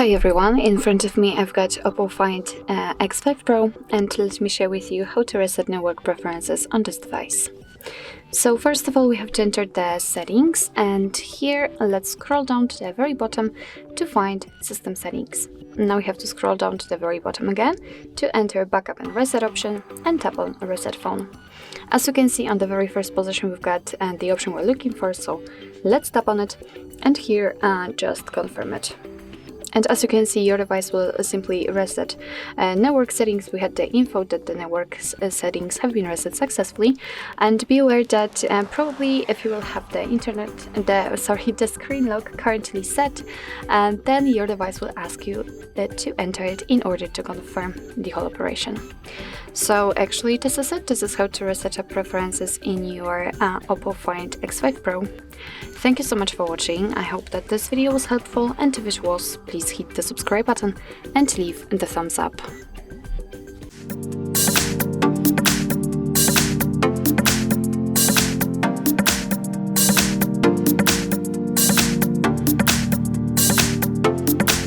Hi everyone, in front of me I've got OPPO Find X5 Pro, and let me share with you how to reset network preferences on this device. So first of all, we have to enter the settings, and here let's scroll down to the very bottom to find system settings. Now we have to scroll down to the very bottom again to enter backup and reset option and tap on reset phone. As you can see, on the very first position we've got the option we're looking for, so let's tap on it and here just confirm it. And as you can see, your device will simply reset network settings. We had the info that the network settings have been reset successfully. And be aware that probably if you will have the screen lock currently set, then your device will ask you to enter it in order to confirm the whole operation. So actually this is it. This is how to reset up preferences in your OPPO Find X5 Pro. Thank you so much for watching. I hope that this video was helpful, and if it was, please hit the subscribe button and leave the thumbs up.